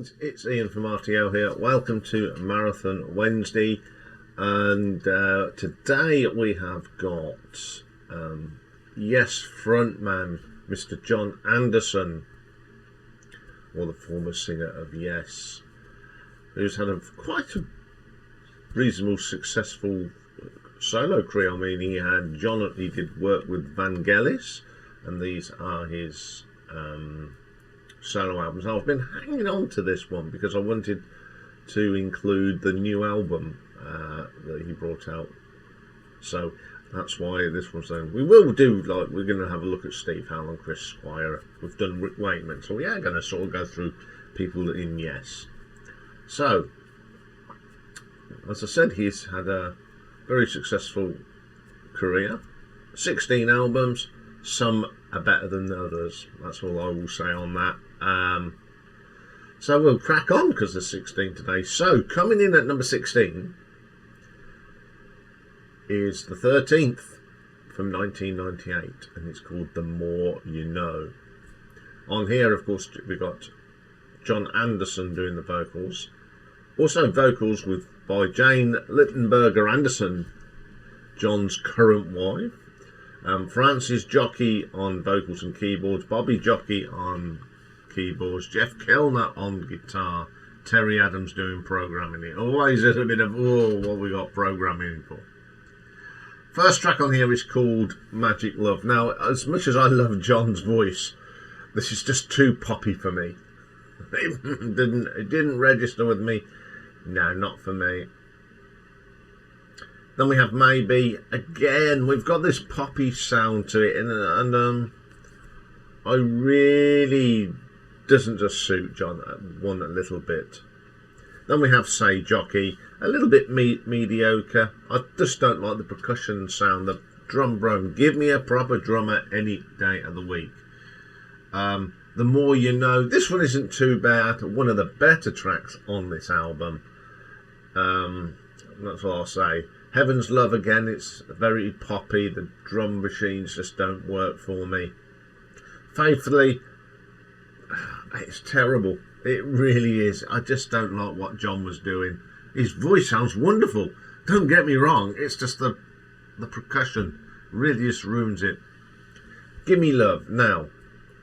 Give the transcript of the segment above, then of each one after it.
friends, it's Iain from RTL here. Welcome to Marathon Wednesday, and today we have got Yes frontman Mr. Jon Anderson, or the former singer of Yes, who's had quite a reasonable successful solo career. I mean, he did work with Vangelis, and these are his solo albums. I've been hanging on to this one because I wanted to include the new album that he brought out, so that's why this one's there. We will do, like, we're going to have a look at Steve Howe and Chris Squire. We've done Rick Wakeman, so we are going to sort of go through people in Yes. So, as I said, he's had a very successful career, 16 albums. Some are better than others. That's all I will say on that. So we'll crack on because there's 16 today. So coming in at number 16 is the 13th from 1998, and it's called The More You Know. On here, of course, we got Jon Anderson doing the vocals. Also vocals by Jane Littenberger Anderson, Jon's current wife. Francis Jockey on vocals and keyboards, Bobby Jockey on keyboards, Jeff Kellner on guitar, Terry Adams doing programming. It always is a bit of, oh, what we got programming for. First track on here is called Magic Love. Now, as much as I love Jon's voice, this is just too poppy for me. It didn't register with me. No, not for me. Then we have Maybe. Again, we've got this poppy sound to it, and I really doesn't just suit Jon one a little bit. Then we have Say Jockey, a little bit mediocre. I just don't like the percussion sound, the drum brum. Give me a proper drummer any day of the week. The More You Know. This one isn't too bad. One of the better tracks on this album. That's what I'll say. Heaven's Love, again, it's very poppy. The drum machines just don't work for me. Faithfully, it's terrible. It really is. I just don't like what Jon was doing. His voice sounds wonderful. Don't get me wrong. It's just the percussion really just ruins it. Gimme Love. Now,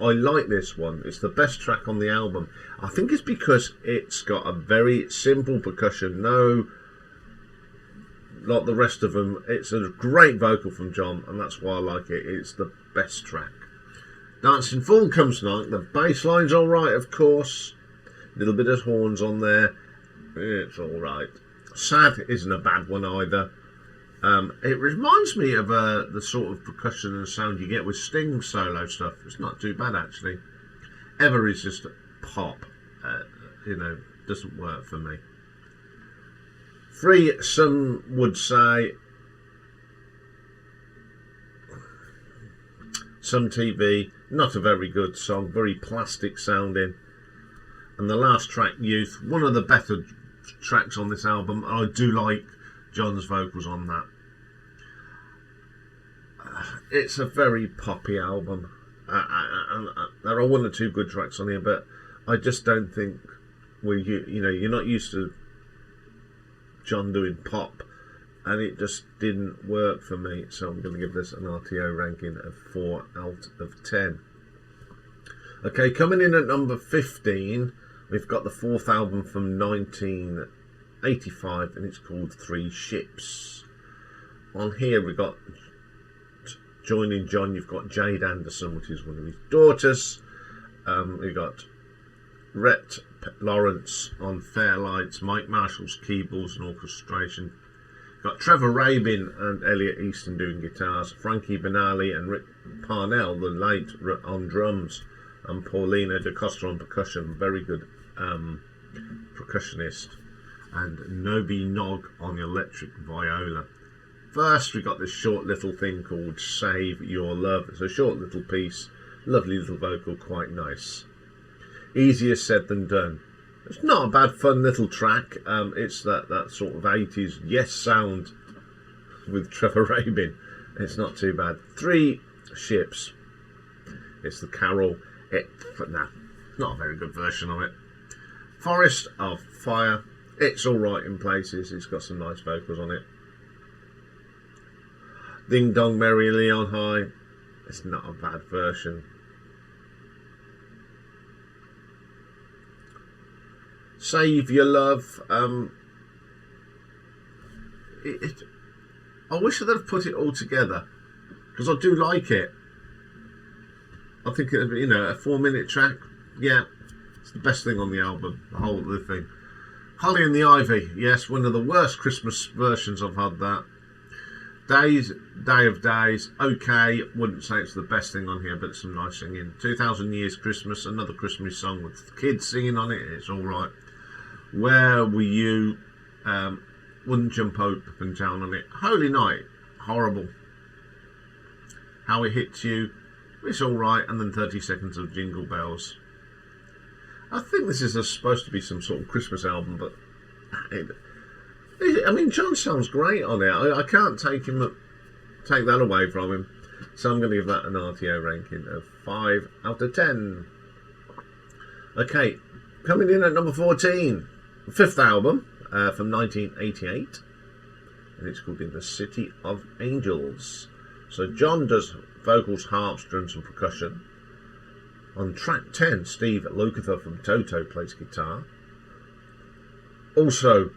I like this one. It's the best track on the album. I think it's because it's got a very simple percussion. No, like the rest of them, it's a great vocal from Jon, and that's why I like it. It's the best track. Dancing Fool comes tonight. The bass line's alright, of course. A little bit of horns on there. It's alright. Sad isn't a bad one either. It reminds me of the sort of percussion and sound you get with Sting solo stuff. It's not too bad, actually. Ever is just pop. Doesn't work for me. Free, some would say. Some TV, not a very good song, very plastic sounding. And the last track, Youth, one of the better tracks on this album. I do like Jon's vocals on that. It's a very poppy album. There are one or two good tracks on here, but I just don't think you're not used to Jon doing pop, and it just didn't work for me. So I'm going to give this an RTO ranking of 4 out of 10. Okay, coming in at number 15, we've got the 4th album from 1985, and it's called Three Ships. On here we got, joining Jon, you've got Jade Anderson, which is one of his daughters. We got Rhett Lawrence on Fairlights, Mike Marshall's keyboards and orchestration. Got Trevor Rabin and Elliot Easton doing guitars, Frankie Benali and Rick Parnell, the late, on drums, and Paulina DaCosta on percussion, very good percussionist, and Nobi Nog on electric viola. First, we got this short little thing called Save Your Love. It's a short little piece, lovely little vocal, quite nice. Easier said than done. It's not a bad, fun little track. It's that sort of 80s Yes sound with Trevor Rabin. It's not too bad. Three Ships. It's the carol. Not a very good version of it. Forest of Fire. It's alright in places. It's got some nice vocals on it. Ding Dong Merrily on High. It's not a bad version. Save Your Love. I wish I'd have put it all together, because I do like it. I think it, you know, a 4-minute track. Yeah, it's the best thing on the album. The whole of the thing. Holly and the Ivy. Yes, one of the worst Christmas versions I've had. That. Days, Day of Days. Okay, wouldn't say it's the best thing on here, but it's some nice singing. 2000 Years Christmas. Another Christmas song with kids singing on it. It's all right. Where Were You? Wouldn't jump up and down on it. Holy Night, horrible. How It Hits You, it's alright. And then 30 Seconds of Jingle Bells. I think this is supposed to be some sort of Christmas album, but I mean, Jon sounds great on it. I can't take that away from him. So I'm going to give that an RTO ranking of 5 out of 10. Okay, coming in at number 14, fifth album from 1988, and it's called In the City of Angels. So Jon does vocals, harps, drums and percussion. On track 10, Steve Lukather from Toto plays guitar. Also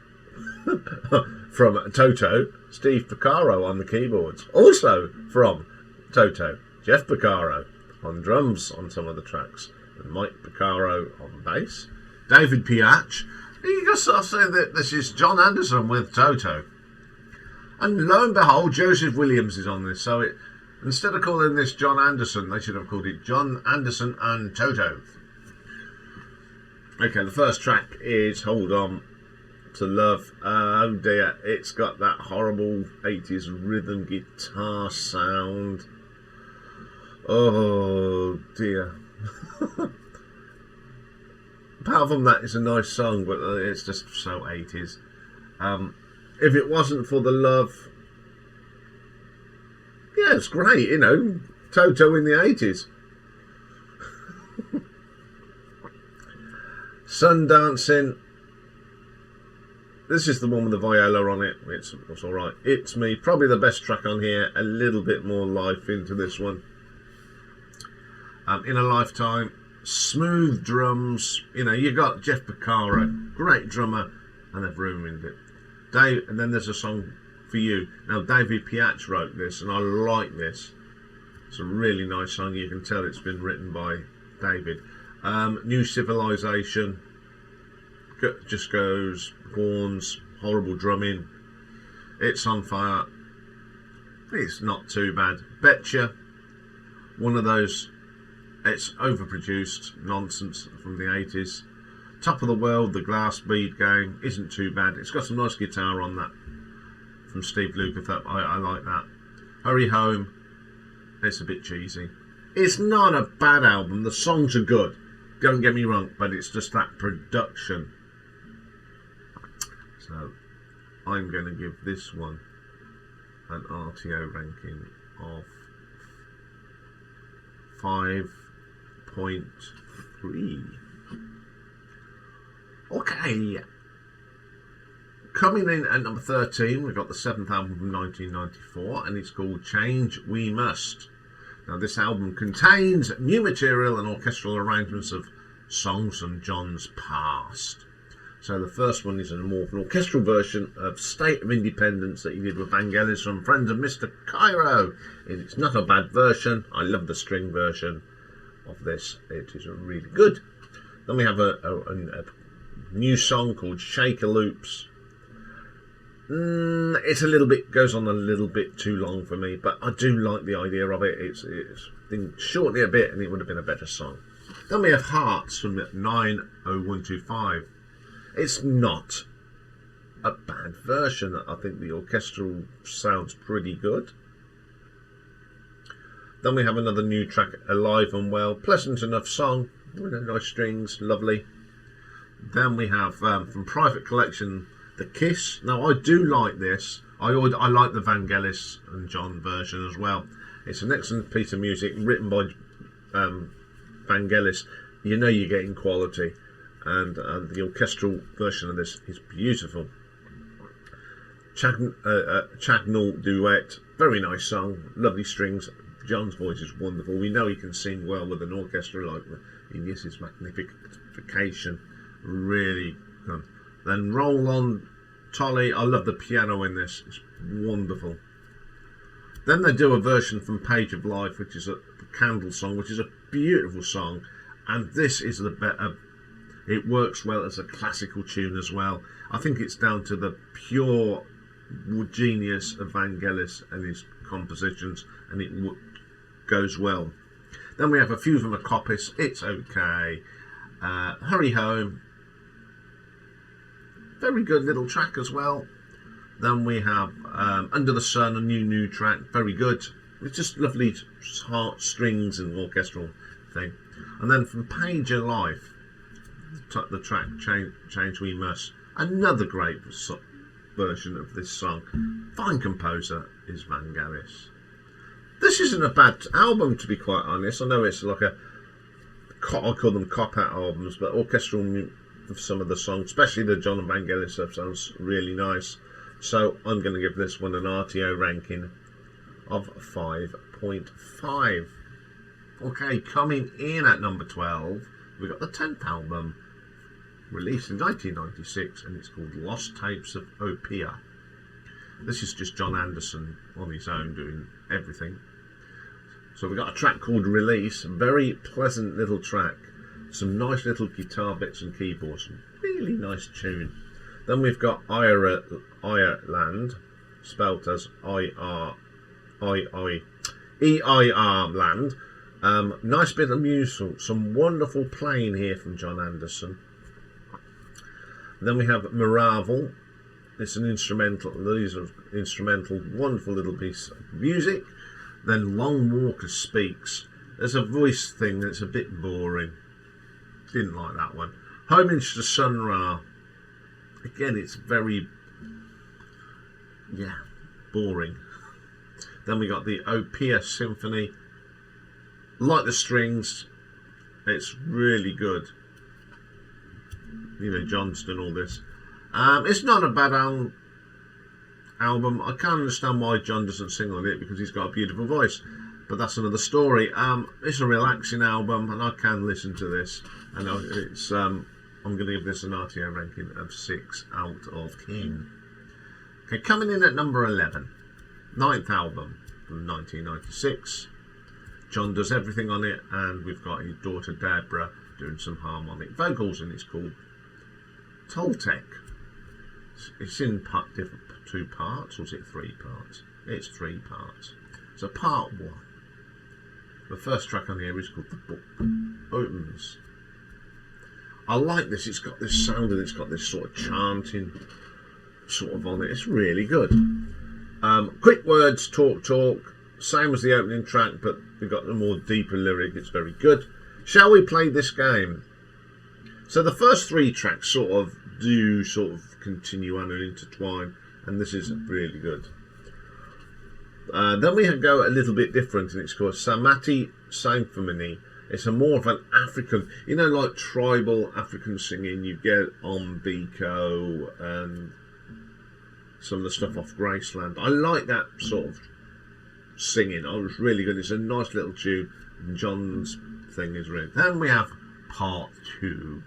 from Toto, Steve Porcaro on the keyboards. Also from Toto, Jeff Porcaro on drums on some of the tracks, and Mike Porcaro on bass. David Piach. You can sort of say that this is Jon Anderson with Toto. And lo and behold, Joseph Williams is on this. So instead of calling this Jon Anderson, they should have called it Jon Anderson and Toto. Okay, the first track is Hold On to Love. Oh dear, it's got that horrible 80s rhythm guitar sound. Oh dear. Apart from that, it's a nice song, but it's just so 80s. If it wasn't for the love, yeah, it's great, you know, Toto in the 80s. Sun Dancing. This is the one with the viola on it. It's alright. It's Me, probably the best track on here. A little bit more life into this one. In a Lifetime. Smooth drums. You know, you got Jeff Porcaro, great drummer, and they've ruined it. And then there's a song for you. Now, David Piach wrote this, and I like this. It's a really nice song. You can tell it's been written by David. New Civilization. Just goes, horns, horrible drumming. It's on fire. It's not too bad. Betcha. One of those. It's overproduced nonsense from the 80s. Top of the World, the Glass Bead Game, isn't too bad. It's got some nice guitar on that from Steve Lukather. I like that. Hurry Home, it's a bit cheesy. It's not a bad album. The songs are good. Don't get me wrong, but it's just that production. So I'm going to give this one an RTO ranking of 5.3. Okay. Coming in at number 13, we've got the 7th album from 1994, and it's called Change We Must. Now, this album contains new material and orchestral arrangements of songs from Jon's past. So the first one is more of an orchestral version of State of Independence that he did with Vangelis from Friends of Mr. Cairo. And it's not a bad version. I love the string version of this. It is really good. Then we have a new song called Shaker Loops. It's a little bit, goes on a little bit too long for me, but I do like the idea of it. It's shorten it a bit and it would have been a better song. Then we have Hearts from 90125. It's not a bad version. I think the orchestral sounds pretty good. Then we have another new track, Alive and Well. Pleasant enough song. Nice strings, lovely. Then we have from Private Collection, The Kiss. Now I do like this. I like the Vangelis and Jon version as well. It's an excellent piece of music written by Vangelis. You know you're getting quality. and the orchestral version of this is beautiful. Chagnall duet, very nice song, lovely strings. Jon's voice is wonderful. We know he can sing well with an orchestra like Iain's Magnification, really good. Then Roll On Tolly, I love the piano in this, it's wonderful. Then they do a version from Page of Life, which is a Candle song, which is a beautiful song, and this is the better. It works well as a classical tune as well. I think it's down to the pure genius of Vangelis and his compositions, and it goes well. Then we have a few from Acopis, It's Okay, Hurry Home, very good little track as well. Then we have Under the Sun, a new track, very good. It's just lovely heart strings and orchestral thing. And then from Page of Life, the track Change We Must, another great version of this song. Fine composer is Vangelis. This isn't a bad album, to be quite honest. I know it's like I call them cop-out albums, but orchestral of some of the songs, especially the Jon and Vangelis stuff, sounds really nice. So I'm going to give this one an RTO ranking of 5.5. Okay, coming in at number 12, we've got the 10th album, released in 1996, and it's called Lost Tapes of Opio. This is just Jon Anderson on his own doing everything. So we've got a track called Release, a very pleasant little track, some nice little guitar bits and keyboards, really nice tune. Then we've got Ireland, spelt as E-I-R land. Nice bit of music, some wonderful playing here from Jon Anderson. Then we have Maravel. It's an instrumental. These are instrumental, wonderful little piece of music. Then Long Walker Speaks. There's a voice thing that's a bit boring. Didn't like that one. Homage to Sun Ra. Again, it's very, boring. Then we got the Opio Symphony. Like the strings, it's really good. You know, Jon's done all this. It's not a bad album. I can't understand why Jon doesn't sing on it, because he's got a beautiful voice. But that's another story. It's a relaxing album, and I can listen to this. And it's I'm going to give this an RTO ranking of 6 out of 10. Okay, coming in at number 11, 9th album from 1996. Jon does everything on it, and we've got his daughter Deborah doing some harmonic vocals, and it's called Toltec. It's in different 2 parts, or is it 3 parts? It's 3 parts. So part 1. The first track on here is called The Book Opens. I like this. It's got this sound, and it's got this sort of chanting sort of on it. It's really good. Quick words, talk. Same as the opening track, but we've got the more deeper lyric. It's very good. Shall we play this game? So the first 3 tracks sort of continue on and intertwine, and this is really good. Then we go a little bit different, and it's called Samati Symphony. It's a more of an African, like tribal African singing. You get on Biko and some of the stuff off Graceland. I like that sort of singing. It was really good. It's a nice little tune, and Jon's thing is really. Then we have part 2,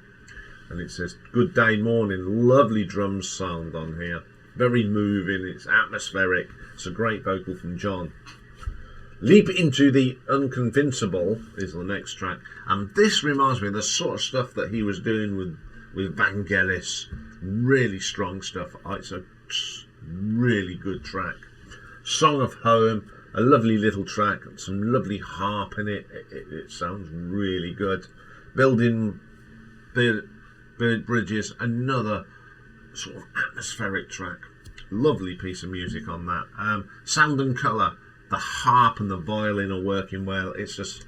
and it says Good Day Morning. Lovely drum sound on here, very moving. It's atmospheric. It's a great vocal from Jon. Leap Into the Unconvincible is the next track, and this reminds me of the sort of stuff that he was doing with Vangelis. Really strong stuff. It's a really good track. Song of Home, a lovely little track, some lovely harp in it. It sounds really good. Building Bridges, another sort of atmospheric track. Lovely piece of music on that. Sound and Colour, the harp and the violin are working well. It's just,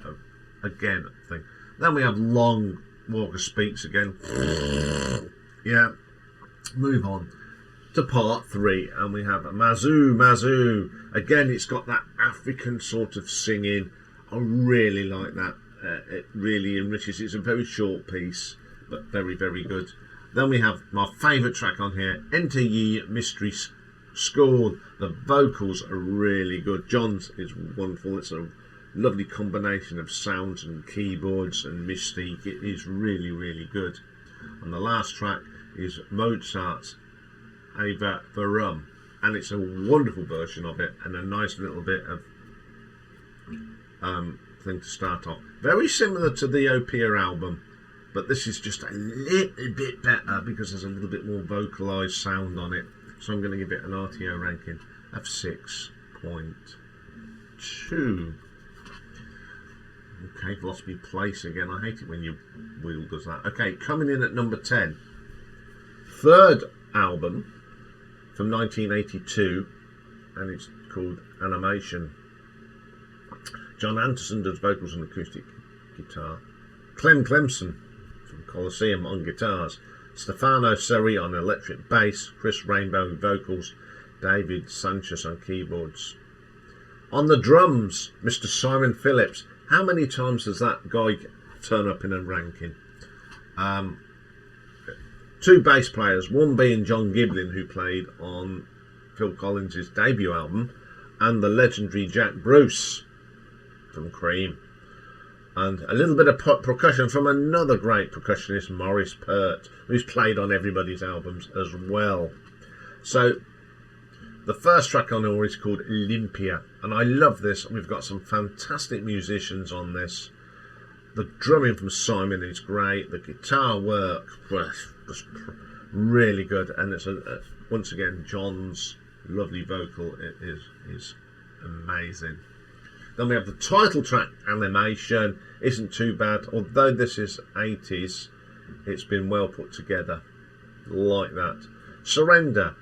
again, a thing. Then we have Long Walker Speaks again. Yeah. Move on to part 3, and we have Mazu. Again, it's got that African sort of singing. I really like that. It really enriches. It's a very short piece, but very, very good. Then we have my favourite track on here, Enter Ye Mystery School. The vocals are really good. Jon's is wonderful. It's a lovely combination of sounds and keyboards and mystique. It is really, really good. And the last track is Mozart's Ave Verum, and it's a wonderful version of it and a nice little bit of thing to start off. Very similar to the Opio album, but this is just a little bit better because there's a little bit more vocalised sound on it. So I'm going to give it an RTO ranking of 6.2. Okay, I've lost my place again. I hate it when your wheel does that. Okay, coming in at number 10. Third album from 1982, and it's called Animation. Jon Anderson does vocals and acoustic guitar. Clem Clemson from Colosseum on guitars. Stefano Seri on electric bass. Chris Rainbow vocals. David Sanchez on keyboards. On the drums, Mr. Simon Phillips. How many times does that guy turn up in a ranking? Two bass players, one being John Giblin, who played on Phil Collins' debut album, and the legendary Jack Bruce from Cream. And a little bit of percussion from another great percussionist, Maurice Pert, who's played on everybody's albums as well. So the first track on here is called Olympia, and I love this. We've got some fantastic musicians on this. The drumming from Simon is great. The guitar work was really good, and it's once again Jon's lovely vocal is amazing. Then we have the title track, Animation. Isn't too bad, although this is 80s. It's been well put together, like that. Surrender.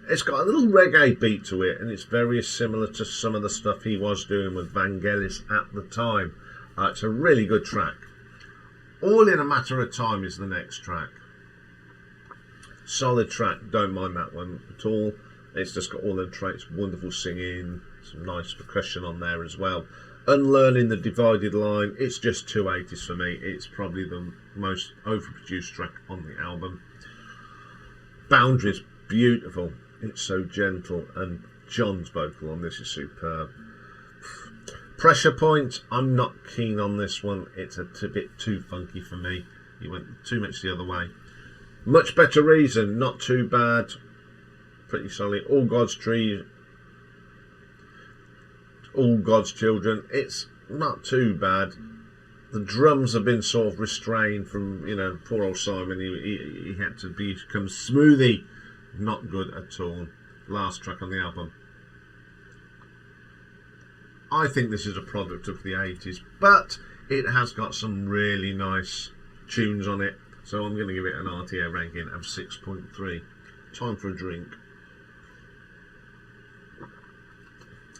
It's got a little reggae beat to it, and it's very similar to some of the stuff he was doing with Vangelis at the time. It's a really good track. All in a Matter of Time is the next track. Solid track, don't mind that one at all. It's just got all the traits, wonderful singing, some nice percussion on there as well. Unlearning the Divided Line, it's just 280s for me. It's probably the most overproduced track on the album. Boundaries, beautiful. It's so gentle, and Jon's vocal on this is superb. Pressure Point, I'm not keen on this one. It's a bit too funky for me. He went too much the other way. Much Better Reason, not too bad. Pretty solid. All God's Children, it's not too bad. The drums have been sort of restrained from, poor old Simon. He had to become smoothie. Not good at all. Last track on the album. I think this is a product of the 80s, but it has got some really nice tunes on it, so I'm going to give it an RTO ranking of 6.3. Time for a drink.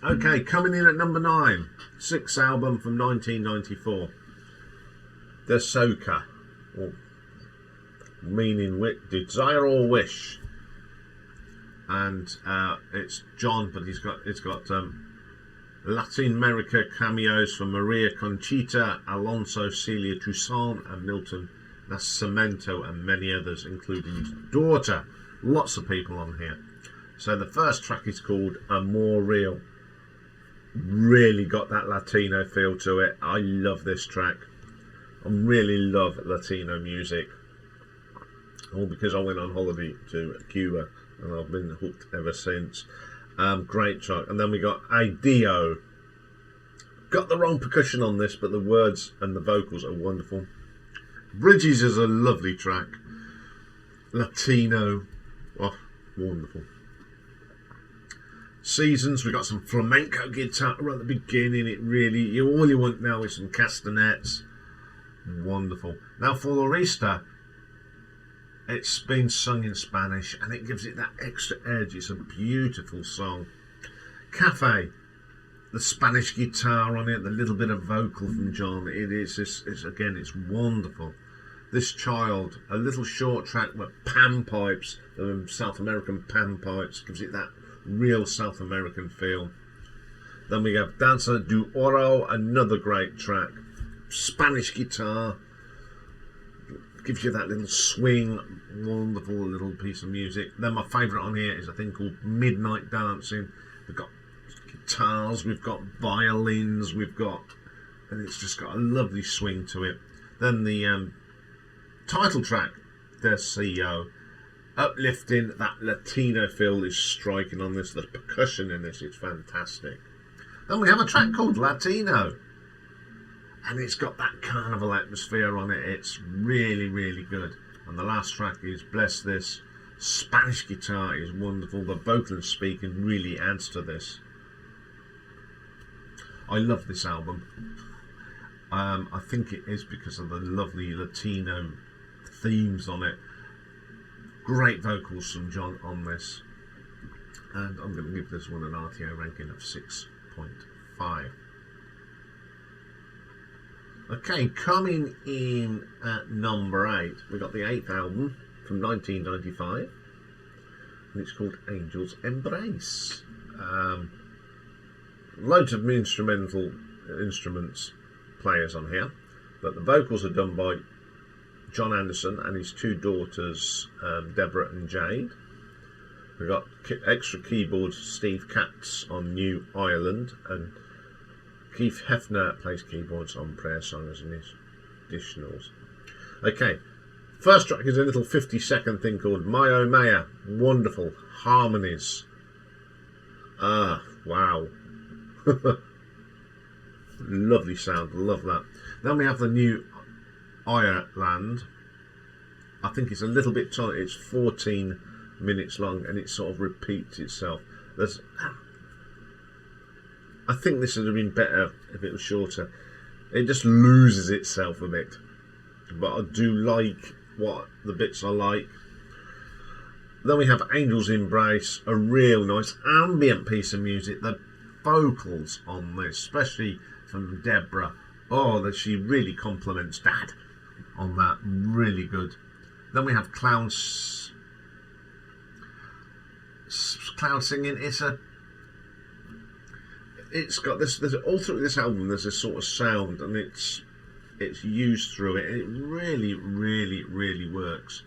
Okay, coming in at number 9, sixth album from 1994. Deseo, or meaning desire or wish, and it's Jon, but it's got Latin America cameos from Maria Conchita, Alonso, Celia Toussaint, and Milton Nascimento, and many others, including his daughter. Lots of people on here. So the first track is called Amor Real. Really got that Latino feel to it. I love this track. I really love Latino music. All because I went on holiday to Cuba and I've been hooked ever since. Great track. And then we got Ideo. Got the wrong percussion on this, but the words and the vocals are wonderful. Bridges is a lovely track. Latino. Oh, wonderful. Seasons, we got some flamenco guitar right at the beginning. It really, all you want now is some castanets. Wonderful. Now for Florista, it's been sung in Spanish and it gives it that extra edge. It's a beautiful song. Cafe, the Spanish guitar on it, the little bit of vocal from Jon. It's wonderful. This Child, a little short track with pan pipes, the South American pan pipes, gives it that real South American feel. Then we have Danza do Oro, another great track. Spanish guitar, gives you that little swing, wonderful little piece of music. Then my favourite on here is a thing called Midnight Dancing. We've got guitars, we've got violins, and it's just got a lovely swing to it. Then the title track, Deseo, uplifting, that Latino feel is striking on this. The percussion in this is fantastic. Then we have a track called Latino, and it's got that carnival atmosphere on it. It's really, really good. And the last track is Bless This. Spanish guitar is wonderful. The vocal and speaking really adds to this. I love this album. I think it is because of the lovely Latino themes on it. Great vocals from Jon on this. And I'm going to give this one an RTO ranking of 6.5. Okay, coming in at number 8, we got the 8th album from 1995, and it's called Angel's Embrace. Loads of instruments players on here, but the vocals are done by Jon Anderson and his two daughters, Deborah and Jade. We've got extra keyboards, Steve Katz on New Ireland, and Keith Hefner plays keyboards on Prayer Songs and his additionals. Okay, first track is a little 50-second thing called My Oh Maya. Wonderful harmonies. Ah, wow. Lovely sound, love that. Then we have the New Ireland. I think it's a little bit tight. It's 14 minutes long and it sort of repeats itself. I think this would have been better if it was shorter. It just loses itself a bit, but I do like what the bits I like. Then we have Angel's Embrace, a real nice ambient piece of music. The vocals on this, especially from Deborah, oh, that she really compliments Dad on that, really good. Then we have Cloud Singing. It's got this. There's all through this album. There's this sort of sound, and it's used through it. And it really, really, really works.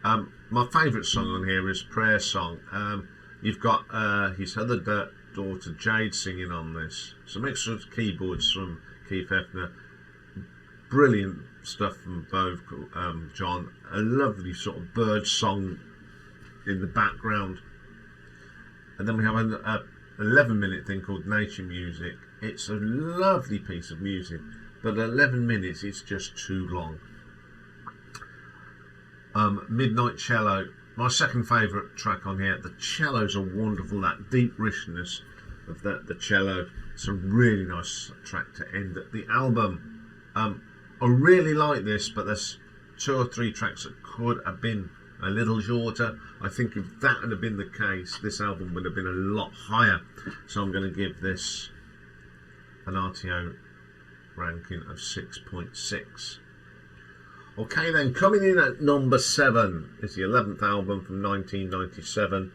My favourite song on here is Prayer Song. You've got his other daughter Jade singing on this. Some extra keyboards from Keith Hefner. Brilliant stuff from both Jon. A lovely sort of bird song in the background. And then we have an 11-minute thing called Nature Music. It's a lovely piece of music, but 11 minutes is just too long. Midnight Cello, my second favourite track on here. The cellos are wonderful, that deep richness of the cello. It's a really nice track to end the album. I really like this, but there's 2 or 3 tracks that could have been a little shorter. I think if that had been the case, this album would have been a lot higher. So I'm going to give this an RTO ranking of 6.6. Okay then, coming in at number 7 is the 11th album from 1997.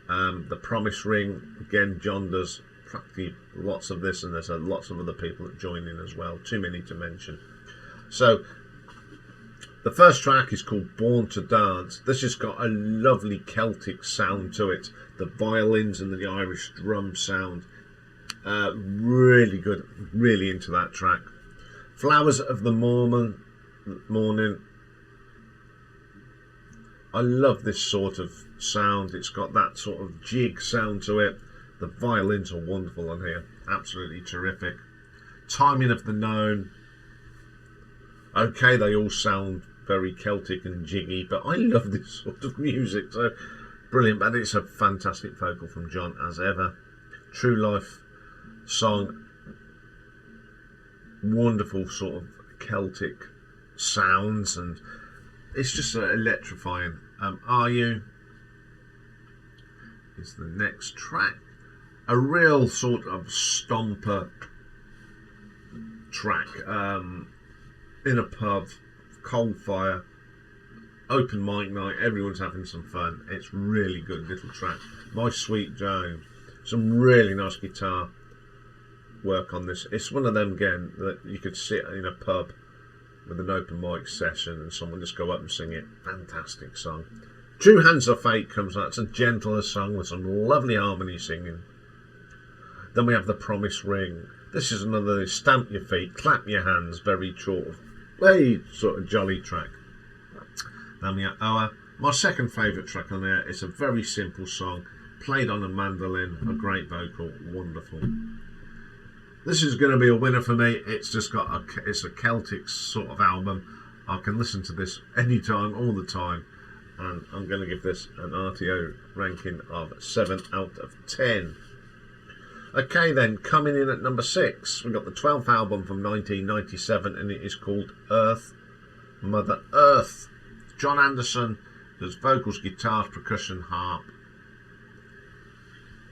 The Promise Ring. Again, Jon does practically lots of this, and there's lots of other people that join in as well. Too many to mention. So the first track is called Born to Dance. This has got a lovely Celtic sound to it. The violins and the Irish drum sound. Really good. Really into that track. Flowers of the Morning. I love this sort of sound. It's got that sort of jig sound to it. The violins are wonderful on here. Absolutely terrific. Timing of the Known. Okay, they all sound very Celtic and jiggy, but I love this sort of music, so brilliant. But it's a fantastic vocal from Jon as ever. True Life song, wonderful sort of Celtic sounds, and it's just electrifying. Are You is the next track, a real sort of stomper track, in a pub, cold fire, open mic night, everyone's having some fun. It's really good little track. My Sweet Joan, some really nice guitar work on this. It's one of them again that you could sit in a pub with an open mic session and someone just go up and sing it. Fantastic song. Two Hands of Fate comes out. It's a gentler song with some lovely harmony singing. Then we have The Promise Ring. This is another stamp your feet, clap your hands, very very sort of jolly track. Then we have my second favourite track on there. It's a very simple song, played on a mandolin, a great vocal, wonderful. This is going to be a winner for me. It's just got it's a Celtic sort of album. I can listen to this anytime, all the time, and I'm going to give this an RTO ranking of 7 out of 10. Okay then, coming in at number 6, we've got the 12th album from 1997, and it is called Earth, Mother Earth. Jon Anderson does vocals, guitar, percussion, harp.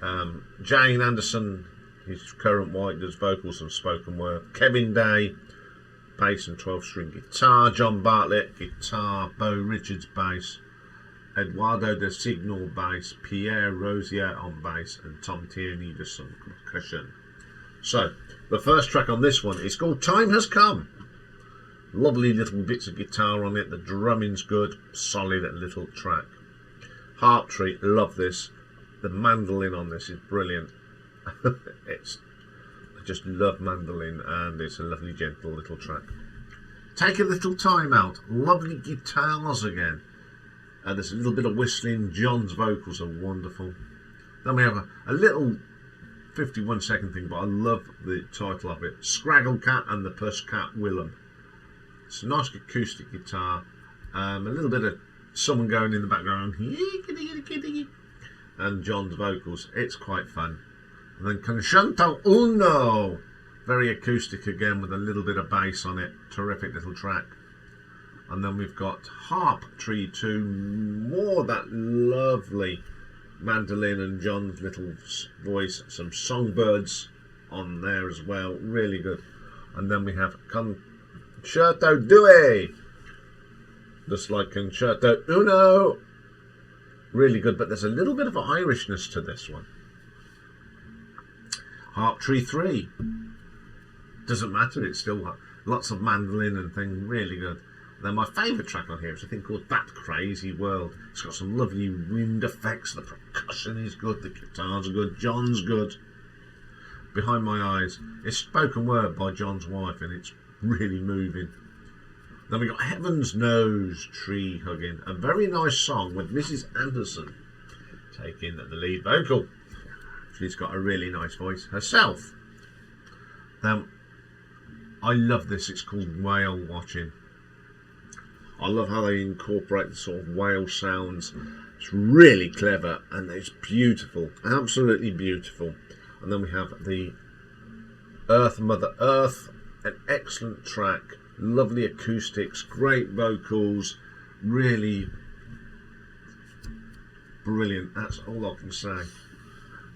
Iain Anderson, his current wife, does vocals and spoken word. Kevin Day, bass and 12-string guitar. John Bartlett, guitar. Bo Richards, bass. Eduardo de Signal, bass. Pierre Rosier on bass. And Tom Tierney does some percussion. So, the first track on this one is called Time Has Come. Lovely little bits of guitar on it. The drumming's good. Solid little track. Harp treat, love this. The mandolin on this is brilliant. I just love mandolin, and it's a lovely gentle little track. Take a Little Time Out, lovely guitars again, and there's a little bit of whistling. John's vocals are wonderful. Then we have a little 51-second thing, but I love the title of it, Scraggle Cat and the Pussycat Willem. It's a nice acoustic guitar, a little bit of someone going in the background, and John's vocals. It's quite fun. And then Concerto Uno, very acoustic again with a little bit of bass on it. Terrific little track. And then we've got Harp Tree 2, more of that lovely mandolin and John's little voice. Some songbirds on there as well, really good. And then we have Concerto Due, just like Concerto Uno. Really good, but there's a little bit of Irishness to this one. Harp Tree 3. Doesn't matter, it's still lots of mandolin and things, really good. Then my favourite track on here is a thing called That Crazy World. It's got some lovely wind effects, the percussion is good, the guitars are good, John's good. Behind My Eyes, it's spoken word by John's wife, and it's really moving. Then we got Heaven's Nose, Tree Hugging, a very nice song with Mrs. Anderson taking the lead vocal. She's got a really nice voice herself. Then I love this, it's called Whale Watching. I love how they incorporate the sort of whale sounds. It's really clever and it's beautiful, absolutely beautiful. And then we have the Earth, Mother Earth, an excellent track. Lovely acoustics, great vocals, really brilliant. That's all I can say.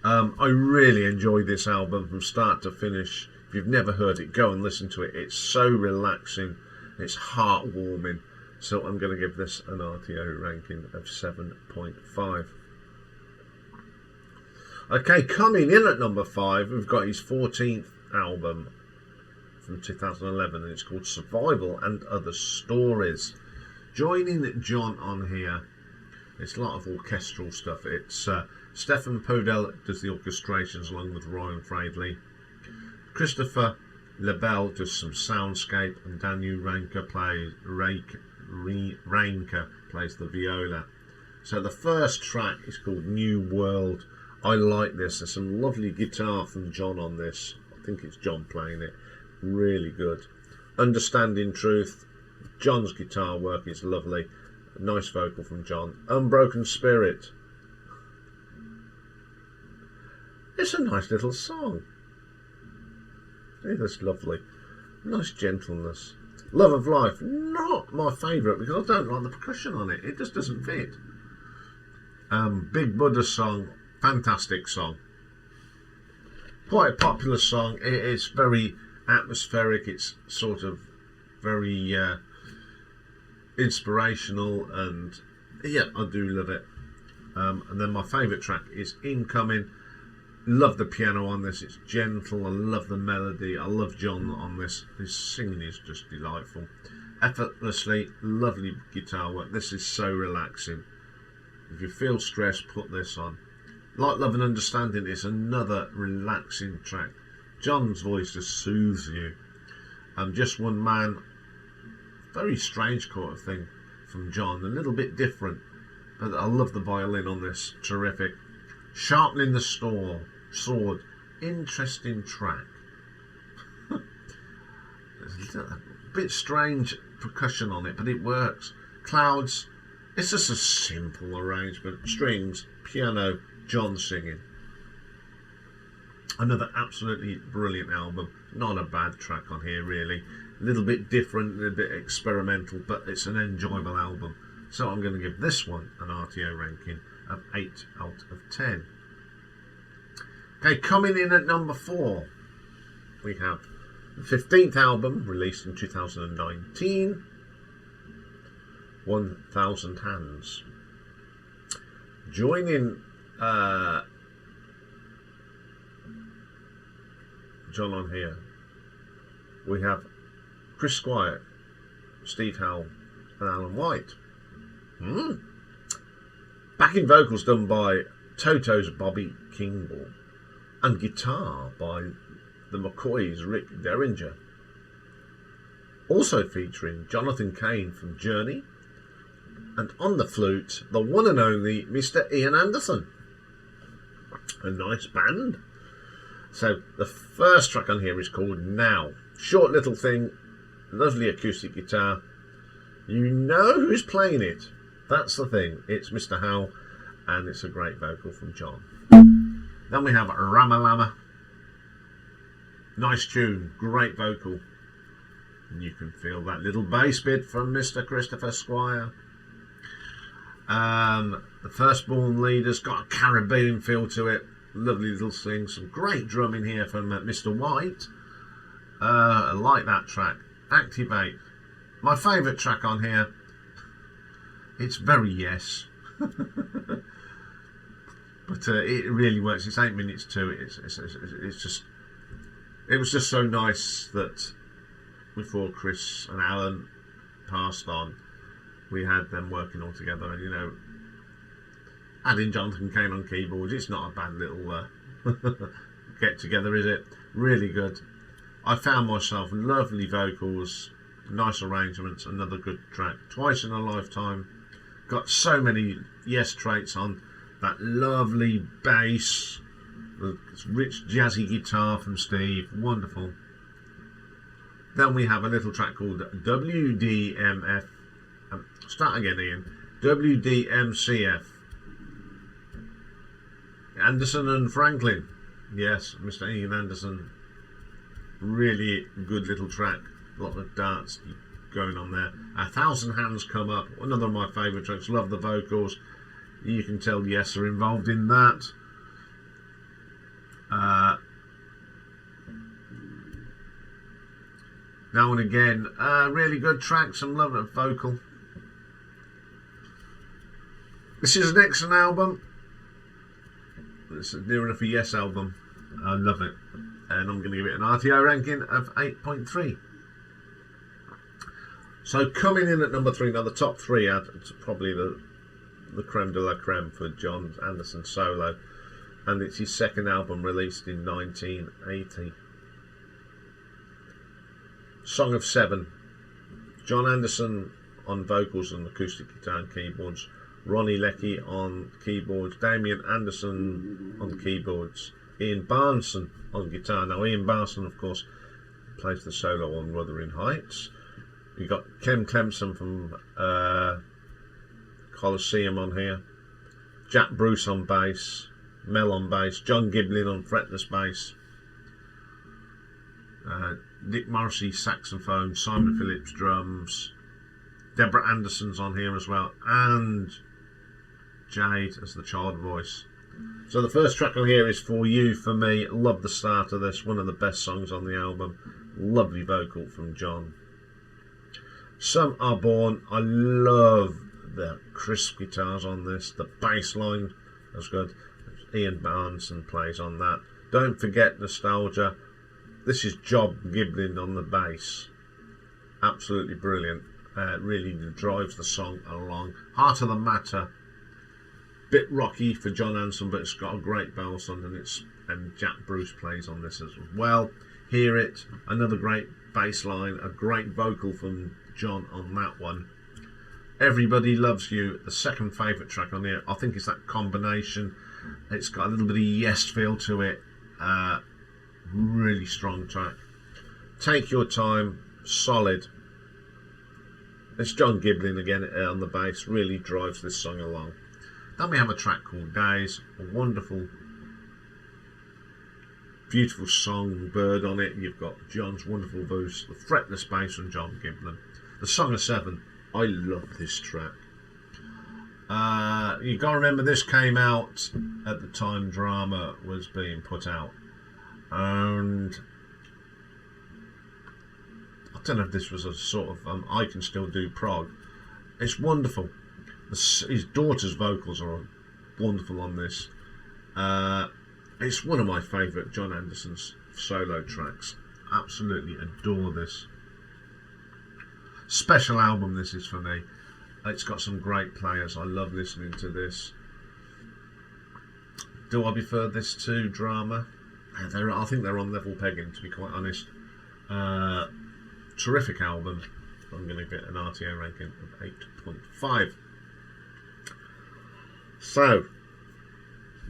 I really enjoyed this album from start to finish. If you've never heard it, go and listen to it. It's so relaxing, it's heartwarming. So I'm going to give this an RTO ranking of 7.5. Okay, coming in at number 5, we've got his 14th album from 2011, and it's called Survival and Other Stories. Joining John on here, it's a lot of orchestral stuff. It's Stefan Podell does the orchestrations along with Ryan Fradley. Christopher LaBelle does some soundscape, and Daniel Ranker plays the viola. So the first track is called New World. I like this. There's some lovely guitar from John on this. I think it's John playing it. Really good. Understanding Truth. John's guitar work is lovely. Nice vocal from John. Unbroken Spirit. It's a nice little song. It's lovely. Nice gentleness. Love of Life. Not my favourite because I don't like the percussion on it. It just doesn't fit. Big Buddha song. Fantastic song. Quite a popular song. It is very atmospheric. It's sort of very inspirational, and yeah, I do love it. And then my favourite track is Incoming. Love the piano on this. It's gentle. I love the melody. I love Jon on this. His singing is just delightful. Effortlessly, lovely guitar work. This is so relaxing. If you feel stressed, put this on. Like, Love and Understanding is another relaxing track. Jon's voice just soothes you. Just One Man, very strange kind of thing from Jon. A little bit different. But I love the violin on this. Terrific. Sharpening the Sword, interesting track. There's a bit strange percussion on it, but it works. Clouds, it's just a simple arrangement. Strings, piano, Jon singing. Another absolutely brilliant album. Not a bad track on here, really. A little bit different, a little bit experimental, but it's an enjoyable album. So I'm going to give this one an RTO ranking of 8 out of 10. Okay, coming in at number 4, we have the 15th album, released in 2019, 1000 Hands. Joining Jon on here, we have Chris Squire, Steve Howe, and Alan White. Backing vocals done by Toto's Bobby Kimball, and guitar by the McCoys' Rick Derringer. Also featuring Jonathan Cain from Journey, and on the flute, the one and only Mr. Iain Anderson. A nice band. So the first track on here is called Now. Short little thing, lovely acoustic guitar. You know who's playing it. That's the thing. It's Mr. Howe, and it's a great vocal from Jon. Then we have Ramalama. Nice tune, great vocal. And you can feel that little bass bit from Mr. Christopher Squire. The Firstborn Leader's got a Caribbean feel to it. Lovely little thing. Some great drumming here from Mr. White. I like that track. Activate. My favourite track on here. It's very Yes. But it really works. It's 8 minutes to it. It's just. It was just so nice that before Chris and Alan passed on, we had them working all together, and you know, adding Jonathan Cain on keyboards, it's not a bad little get together, is it? Really good. I found myself lovely vocals, nice arrangements, another good track. Twice in a Lifetime. Got so many Yes traits on. That lovely bass, the rich jazzy guitar from Steve, wonderful. Then we have a little track called WDMF. Start again, Ian. WDMCF. Anderson and Franklin. Yes, Mr. Ian Anderson. Really good little track. A lot of darts going on there. 1000 Hands Come Up. Another of my favourite tracks. Love the vocals. You can tell Yes are involved in that. Now and again, really good track, some love and vocal. This is an excellent album. It's near enough a Yes album. I love it. And I'm going to give it an RTO ranking of 8.3. So coming in at number 3, now the top 3 are probably the creme de la creme for Jon Anderson solo, and it's his second album released in 1980. Song of Seven. Jon Anderson on vocals and acoustic guitar and keyboards, Ronnie Leckie on keyboards, Damien Anderson on keyboards, Ian Barnson on guitar. Now Ian Barnson, of course, plays the solo on Wuthering Heights. You've got Ken Clemson from Colosseum on here, Jack Bruce on bass, Mel on bass, John Giblin on fretless bass, Nick Morrissey saxophone, Simon Phillips drums, Deborah Anderson's on here as well, and Jade as the child voice. So the first track on here is For You, For Me. Love the start of this, one of the best songs on the album. Lovely vocal from Jon. Some Are Born. I love the crisp guitars on this. The bass line, that's good. Iain plays on that. Don't forget Nostalgia. This is Jon Giblin on the bass. Absolutely brilliant. Really drives the song along. Heart of the Matter. Bit rocky for Jon Anderson, but it's got a great bell sound, and Jack Bruce plays on this as well. Hear It. Another great bass line. A great vocal from Jon on that one. Everybody Loves You, the second favourite track on here. I think it's that combination. It's got a little bit of Yes feel to it. Really strong track. Take Your Time, solid. It's Jon Giblin again on the bass. Really drives this song along. Then we have a track called Days. A wonderful, beautiful song, bird on it. You've got Jon's wonderful voice, the fretless bass from Jon Giblin. The Song of Seven. I love this track. You got to remember this came out at the time Drama was being put out, and I don't know if this was a sort of I Can Still Do prog. It's wonderful. His daughter's vocals are wonderful on this. It's one of my favourite Jon Anderson's solo tracks. Absolutely adore this. Special album this is for me. It's got some great players. I love listening to this. Do I prefer this to Drama? I think they're on level pegging, to be quite honest. Terrific album. I'm going to get an RTO ranking of 8.5. So,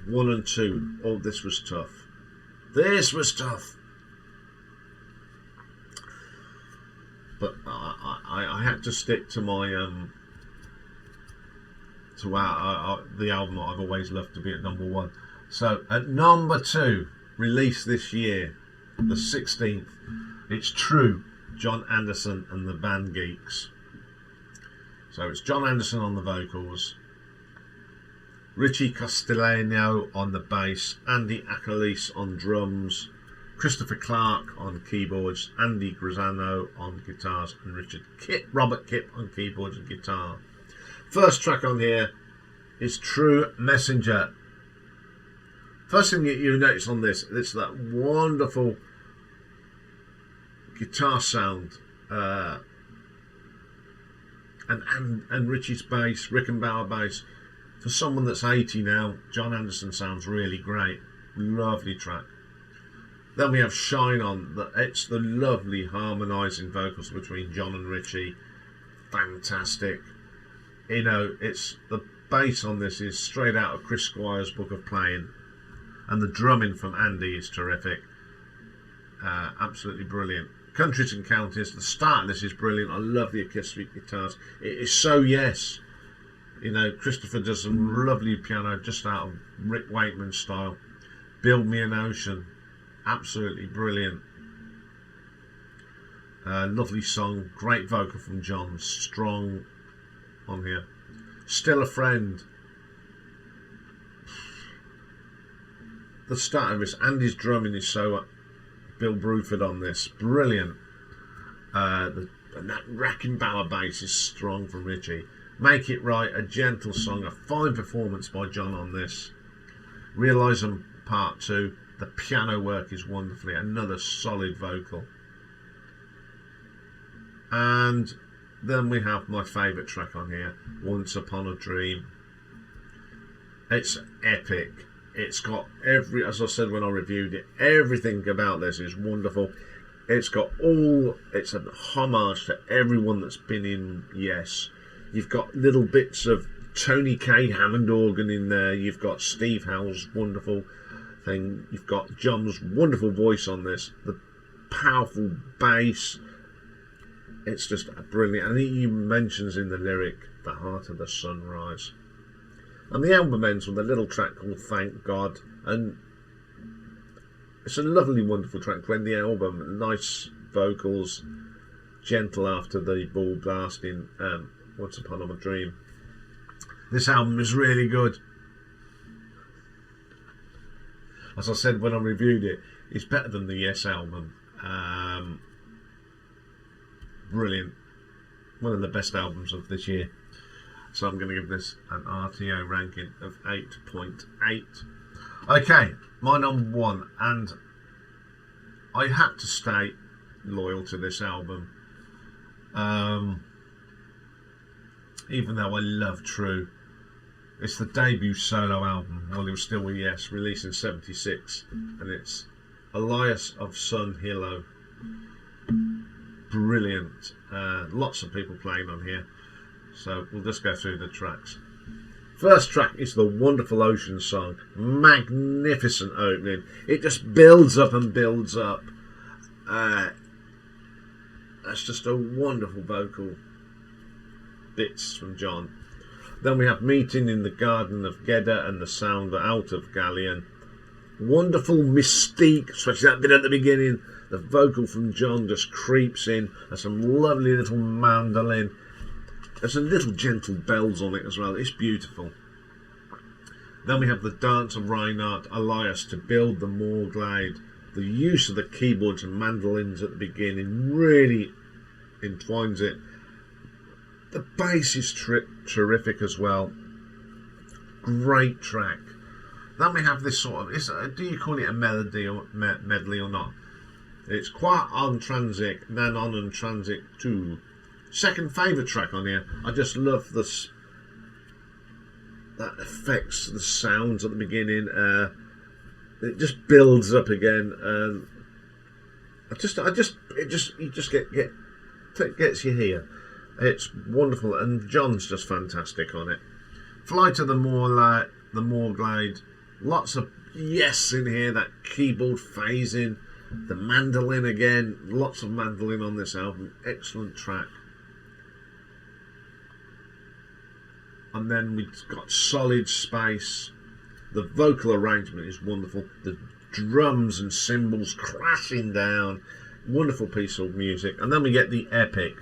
1 and 2. Oh, this was tough. This was tough. But I had to stick to my the album that I've always loved to be at number 1. So at number 2, released this year, the 16th, it's True, Jon Anderson and the Band Geeks. So it's Jon Anderson on the vocals, Richie Castellano on the bass, Andy Achilles on drums, Christopher Clark on keyboards, Andy Grisano on guitars, and Robert Kipp on keyboards and guitar. First track on here is True Messenger. First thing you notice on this, it's that wonderful guitar sound, and Richie's bass, Rickenbacker bass. For someone that's 80 now, Jon Anderson sounds really great. Lovely track. Then we have Shine On. It's the lovely harmonising vocals between Jon and Richie. Fantastic. You know, it's the bass on this is straight out of Chris Squire's Book of Playing, and the drumming from Andy is terrific. Absolutely brilliant. Countries and Counties. The start of this is brilliant. I love the acoustic guitars. It is so Yes. You know, Christopher does some lovely piano just out of Rick Wakeman style. Build Me an Ocean. Absolutely brilliant. Lovely song. Great vocal from Jon. Strong on here. Still a Friend. The start of this. Andy's drumming is so Bill Bruford on this. Brilliant. And that Rickenbacker bass is strong from Richie. Make It Right. A gentle song. A fine performance by Jon on this. Realise Them Part 2. The piano work is wonderfully. Another solid vocal. And then we have my favourite track on here, Once Upon a Dream. It's epic. It's got as I said when I reviewed it, everything about this is wonderful. It's a homage to everyone that's been in Yes. You've got little bits of Tony Kaye Hammond organ in there. You've got Steve Howe's wonderful thing. You've got Jon's wonderful voice on this. The powerful bass. It's just brilliant. And he mentions in the lyric, the heart of the sunrise. And the album ends with a little track called Thank God. And it's a lovely, wonderful track to end the album. Nice vocals, gentle after the ball blasting. Once Upon a Dream. This album is really good. As I said when I reviewed it, it's better than the Yes album. Brilliant. One of the best albums of this year. So I'm going to give this an RTO ranking of 8.8. Okay, my number one, and I had to stay loyal to this album. Even though I love True. It's the debut solo album while he was still with Yes, released in '76, and it's Olias of Sunhillow. Brilliant. Lots of people playing on here, so we'll just go through the tracks. First track is the Wonderful Ocean song. Magnificent opening. It just builds up and builds up. That's just a wonderful vocal bits from Jon. Then we have Meeting in the Garden of Gedda and the Sound Out of Galleon. Wonderful mystique, especially that bit at the beginning. The vocal from Jon just creeps in. There's some lovely little mandolin. There's some little gentle bells on it as well. It's beautiful. Then we have the Dance of Reinhard Elias to build the Morglade. The use of the keyboards and mandolins at the beginning really entwines it. The bass is terrific as well. Great track. Then we have this sort of, do you call it a melody or medley or not? It's quite on Transit, then on and Transit 2. Second favourite track on here. I just love this. That affects the sounds at the beginning. It just builds up again, and you just gets you here. It's wonderful, and Jon's just fantastic on it. Fly to the Morglade. Lots of yes in here. That keyboard phasing, the mandolin again. Lots of mandolin on this album. Excellent track. And then we've got Solid Space. The vocal arrangement is wonderful. The drums and cymbals crashing down. Wonderful piece of music. And then we get the epic.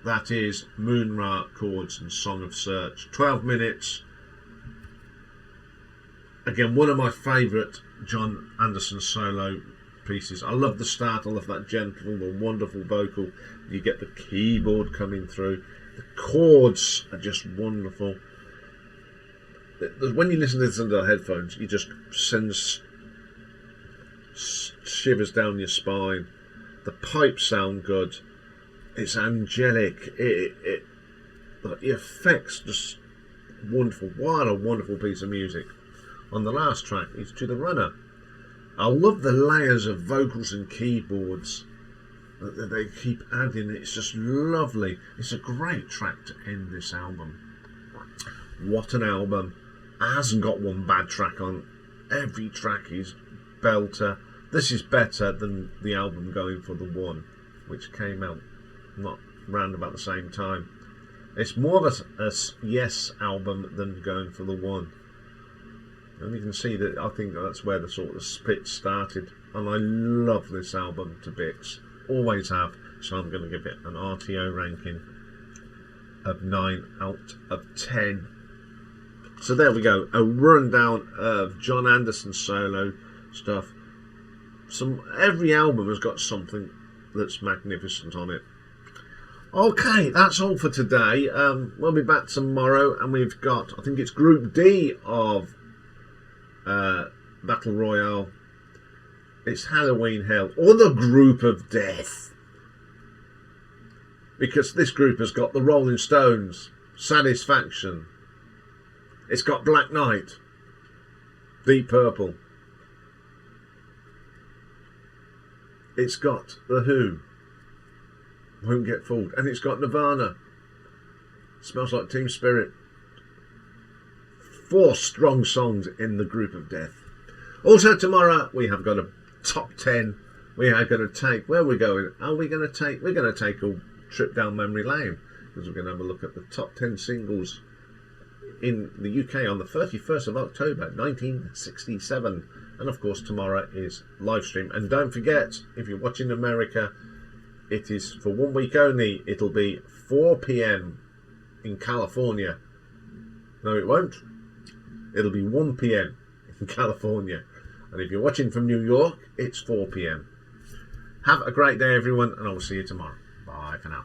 That is Moonrat Chords and Song of Search. 12 minutes. Again, one of my favourite Jon Anderson solo pieces. I love the start. I love that gentle, the wonderful vocal. You get the keyboard coming through. The chords are just wonderful. When you listen to this under headphones, you just send shivers down your spine. The pipes sound good. It's angelic. The effects just wonderful. What a wonderful piece of music. On the last track is To the Runner. I love the layers of vocals and keyboards that they keep adding. It's just lovely. It's a great track to end this album. What an album. It hasn't got one bad track on. Every track is belter. This is better than the album Going for the One, which came out not round about the same time. It's more of a Yes album than Going for the One. And you can see that I think that's where the sort of split started. And I love this album to bits. Always have. So I'm going to give it an RTO ranking of 9 out of 10. So there we go. A rundown of Jon Anderson solo stuff. Every album has got something that's magnificent on it. Okay, that's all for today. We'll be back tomorrow, and we've got, I think it's Group D of Battle Royale. It's Halloween Hell, or the Group of Death. Because this group has got the Rolling Stones, Satisfaction. It's got Black Knight, Deep Purple. It's got The Who, Won't Get Fooled, and it's got Nirvana, Smells Like Teen Spirit. 4 strong songs in the Group of Death. Also tomorrow we have got a top 10. We are going to take, where are we going? We're going to take a trip down memory lane, because we're going to have a look at the top 10 singles in the UK on the 31st of October 1967. And of course tomorrow is live stream. And don't forget, if you're watching America, it is for 1 week only. It'll be 4 p.m. in California. No, it won't. It'll be 1 p.m. in California. And if you're watching from New York, it's 4 p.m. Have a great day, everyone, and I will see you tomorrow. Bye for now.